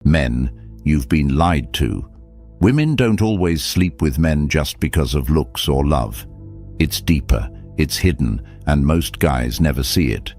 Men, you've been lied to. Women don't always sleep with men just because of looks or love. It's deeper, it's hidden, and most guys never see it.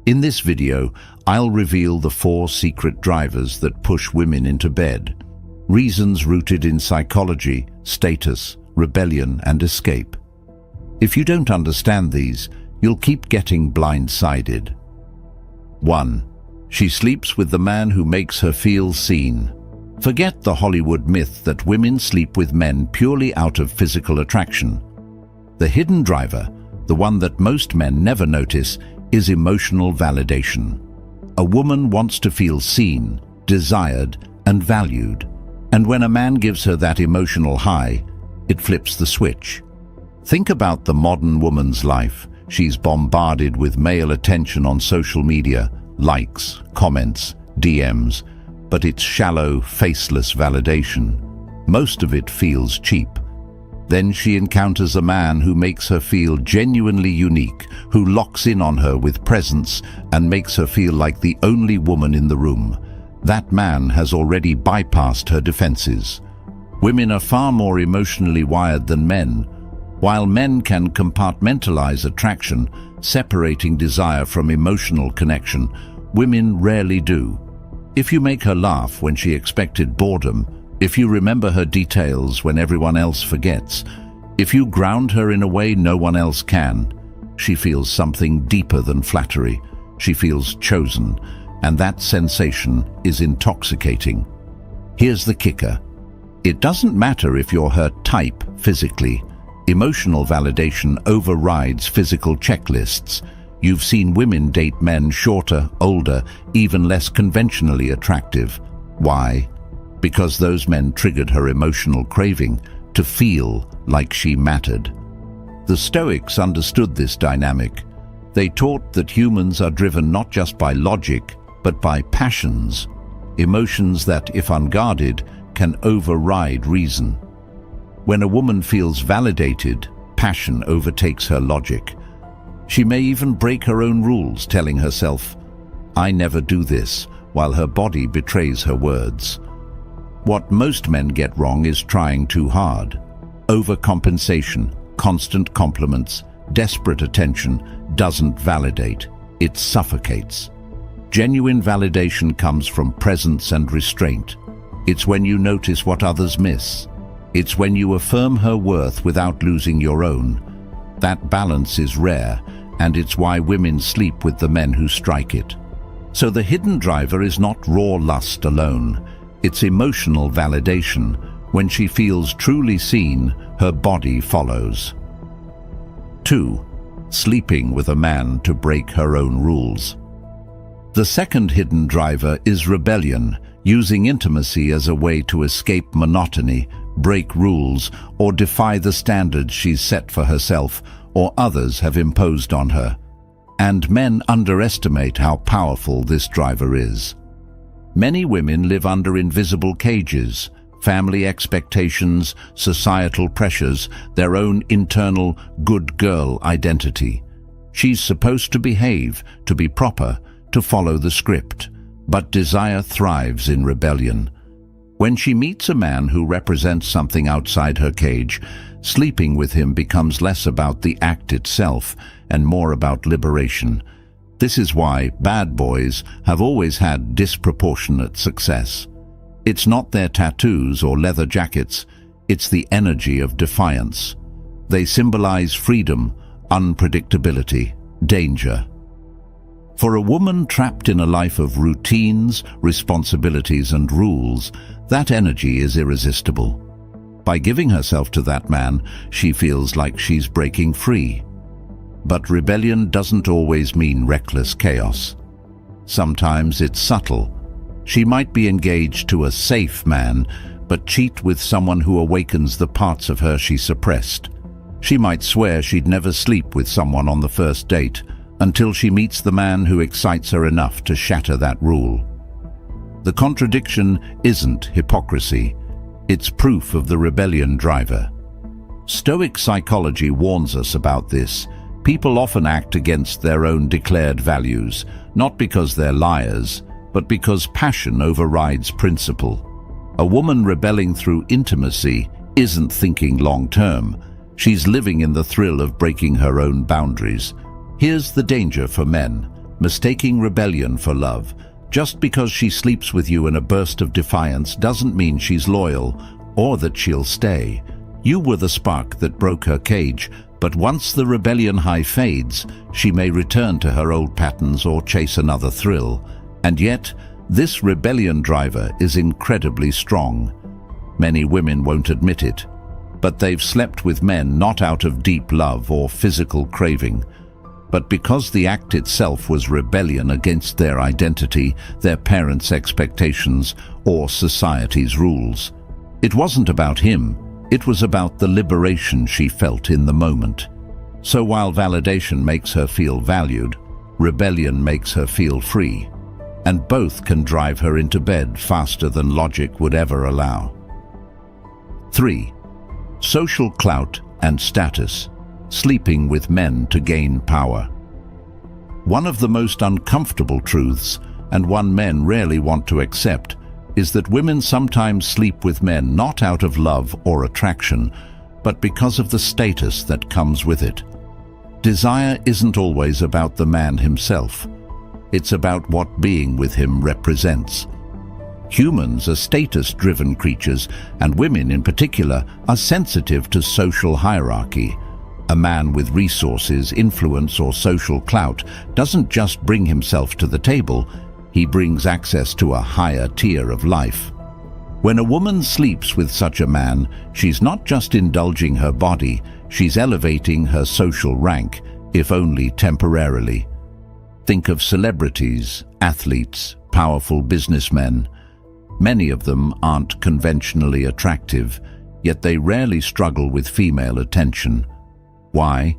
In this video, I'll reveal the 4 secret drivers that push women into bed. Reasons rooted in psychology, status, rebellion, and escape. If you don't understand these, you'll keep getting blindsided. 1. She sleeps with the man who makes her feel seen. Forget the Hollywood myth that women sleep with men purely out of physical attraction. The hidden driver, the one that most men never notice, is emotional validation. A woman wants to feel seen, desired, and valued. And when a man gives her that emotional high, it flips the switch. Think about the modern woman's life. She's bombarded with male attention on social media, likes, comments, DMs, but it's shallow, faceless validation. Most of it feels cheap. Then she encounters a man who makes her feel genuinely unique, who locks in on her with presence and makes her feel like the only woman in the room. That man has already bypassed her defenses. Women are far more emotionally wired than men. While men can compartmentalize attraction, separating desire from emotional connection, women rarely do. If you make her laugh when she expected boredom, if you remember her details when everyone else forgets, if you ground her in a way no one else can, she feels something deeper than flattery. She feels chosen, and that sensation is intoxicating. Here's the kicker. It doesn't matter if you're her type physically. Emotional validation overrides physical checklists. You've seen women date men shorter, older, even less conventionally attractive. Why? Because those men triggered her emotional craving to feel like she mattered. The Stoics understood this dynamic. They taught that humans are driven not just by logic, but by passions, emotions that, if unguarded, can override reason. When a woman feels validated, passion overtakes her logic. She may even break her own rules, telling herself, "I never do this," while her body betrays her words. What most men get wrong is trying too hard. Overcompensation, constant compliments, desperate attention doesn't validate, it suffocates. Genuine validation comes from presence and restraint. It's when you notice what others miss. It's when you affirm her worth without losing your own. That balance is rare, and it's why women sleep with the men who strike it. So the hidden driver is not raw lust alone. It's emotional validation. When she feels truly seen, her body follows. 2. Sleeping with a man to break her own rules. The second hidden driver is rebellion, using intimacy as a way to escape monotony, break rules, or defy the standards she's set for herself or others have imposed on her. And men underestimate how powerful this driver is. Many women live under invisible cages, family expectations, societal pressures, their own internal good girl identity. She's supposed to behave, to be proper, to follow the script, but desire thrives in rebellion. When she meets a man who represents something outside her cage, sleeping with him becomes less about the act itself and more about liberation. This is why bad boys have always had disproportionate success. It's not their tattoos or leather jackets, it's the energy of defiance. They symbolize freedom, unpredictability, danger. For a woman trapped in a life of routines, responsibilities, and rules, that energy is irresistible. By giving herself to that man, she feels like she's breaking free. But rebellion doesn't always mean reckless chaos. Sometimes it's subtle. She might be engaged to a safe man, but cheat with someone who awakens the parts of her she suppressed. She might swear she'd never sleep with someone on the first date, until she meets the man who excites her enough to shatter that rule. The contradiction isn't hypocrisy, it's proof of the rebellion driver. Stoic psychology warns us about this. People often act against their own declared values, not because they're liars, but because passion overrides principle. A woman rebelling through intimacy isn't thinking long-term. She's living in the thrill of breaking her own boundaries. Here's the danger for men: mistaking rebellion for love. Just because she sleeps with you in a burst of defiance doesn't mean she's loyal or that she'll stay. You were the spark that broke her cage, but once the rebellion high fades, she may return to her old patterns or chase another thrill. And yet, this rebellion driver is incredibly strong. Many women won't admit it, but they've slept with men not out of deep love or physical craving, but because the act itself was rebellion against their identity, their parents' expectations, or society's rules. It wasn't about him, it was about the liberation she felt in the moment. So while validation makes her feel valued, rebellion makes her feel free. And both can drive her into bed faster than logic would ever allow. 3. Social clout and status. Sleeping with men to gain power. One of the most uncomfortable truths, and one men rarely want to accept, is that women sometimes sleep with men not out of love or attraction, but because of the status that comes with it. Desire isn't always about the man himself. It's about what being with him represents. Humans are status-driven creatures, and women in particular are sensitive to social hierarchy. A man with resources, influence, or social clout doesn't just bring himself to the table, he brings access to a higher tier of life. When a woman sleeps with such a man, she's not just indulging her body, she's elevating her social rank, if only temporarily. Think of celebrities, athletes, powerful businessmen. Many of them aren't conventionally attractive, yet they rarely struggle with female attention. Why?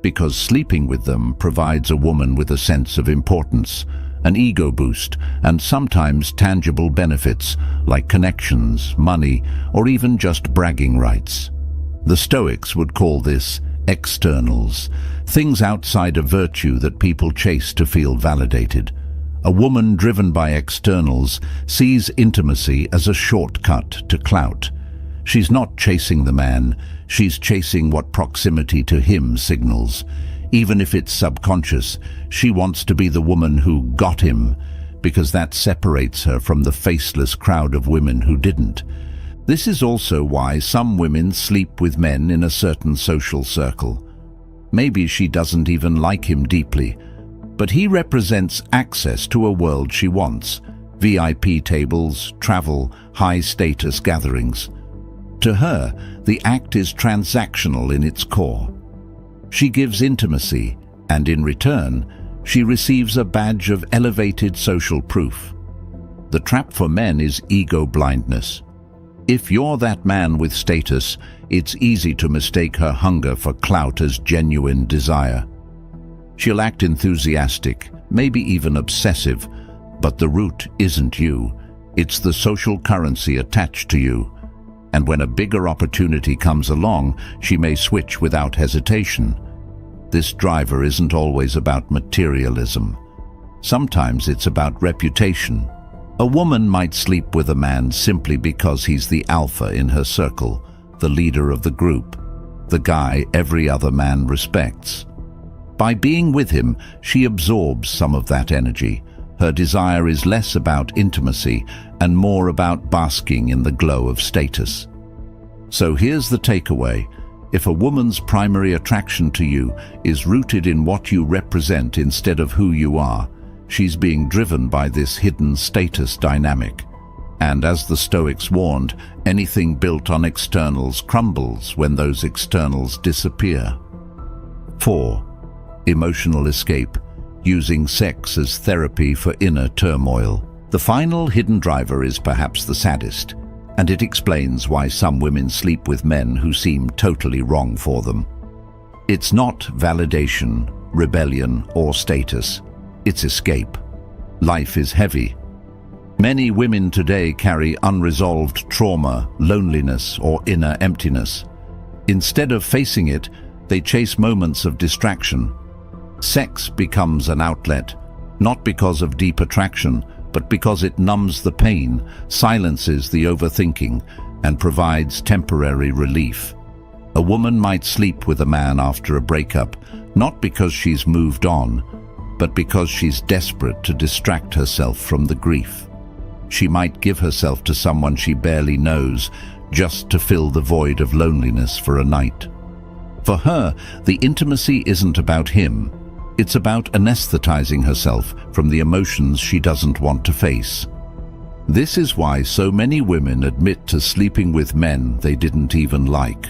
Because sleeping with them provides a woman with a sense of importance, an ego boost, and sometimes tangible benefits like connections, money, or even just bragging rights. The Stoics would call this externals, things outside of virtue that people chase to feel validated. A woman driven by externals sees intimacy as a shortcut to clout. She's not chasing the man, she's chasing what proximity to him signals. Even if it's subconscious, she wants to be the woman who got him, because that separates her from the faceless crowd of women who didn't. This is also why some women sleep with men in a certain social circle. Maybe she doesn't even like him deeply, but he represents access to a world she wants: VIP tables, travel, high-status gatherings. To her, the act is transactional in its core. She gives intimacy, and in return, she receives a badge of elevated social proof. The trap for men is ego blindness. If you're that man with status, it's easy to mistake her hunger for clout as genuine desire. She'll act enthusiastic, maybe even obsessive, but the root isn't you. It's the social currency attached to you. And when a bigger opportunity comes along, she may switch without hesitation. This driver isn't always about materialism. Sometimes it's about reputation. A woman might sleep with a man simply because he's the alpha in her circle, the leader of the group, the guy every other man respects. By being with him, she absorbs some of that energy. Her desire is less about intimacy and more about basking in the glow of status. So here's the takeaway. If a woman's primary attraction to you is rooted in what you represent instead of who you are, she's being driven by this hidden status dynamic. And as the Stoics warned, anything built on externals crumbles when those externals disappear. 4. Emotional escape, using sex as therapy for inner turmoil. The final hidden driver is perhaps the saddest, and it explains why some women sleep with men who seem totally wrong for them. It's not validation, rebellion, or status. It's escape. Life is heavy. Many women today carry unresolved trauma, loneliness, or inner emptiness. Instead of facing it, they chase moments of distraction. Sex becomes an outlet, not because of deep attraction, but because it numbs the pain, silences the overthinking, and provides temporary relief. A woman might sleep with a man after a breakup, not because she's moved on, but because she's desperate to distract herself from the grief. She might give herself to someone she barely knows, just to fill the void of loneliness for a night. For her, the intimacy isn't about him. It's about anesthetizing herself from the emotions she doesn't want to face. This is why so many women admit to sleeping with men they didn't even like.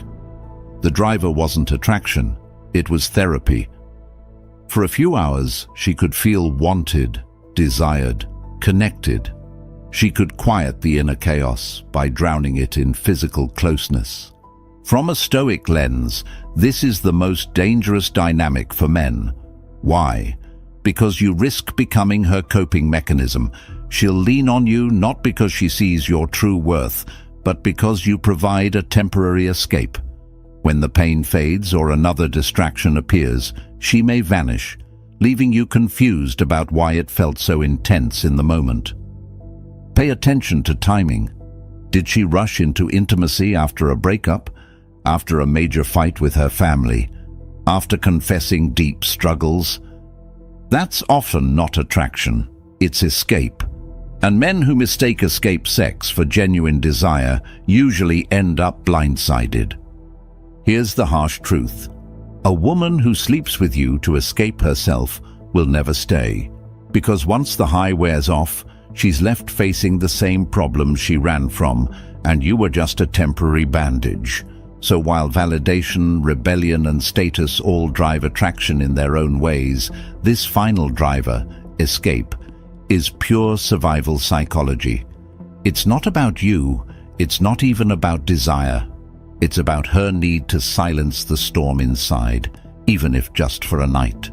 The driver wasn't attraction, it was therapy. For a few hours, she could feel wanted, desired, connected. She could quiet the inner chaos by drowning it in physical closeness. From a Stoic lens, this is the most dangerous dynamic for men. Why? Because you risk becoming her coping mechanism. She'll lean on you not because she sees your true worth, but because you provide a temporary escape. When the pain fades or another distraction appears, she may vanish, leaving you confused about why it felt so intense in the moment. Pay attention to timing. Did she rush into intimacy after a breakup? After a major fight with her family? After confessing deep struggles? That's often not attraction, it's escape. And men who mistake escape sex for genuine desire usually end up blindsided. Here's the harsh truth. A woman who sleeps with you to escape herself will never stay, because once the high wears off, she's left facing the same problems she ran from, and you were just a temporary bandage. So while validation, rebellion, and status all drive attraction in their own ways, this final driver, escape, is pure survival psychology. It's not about you, it's not even about desire. It's about her need to silence the storm inside, even if just for a night.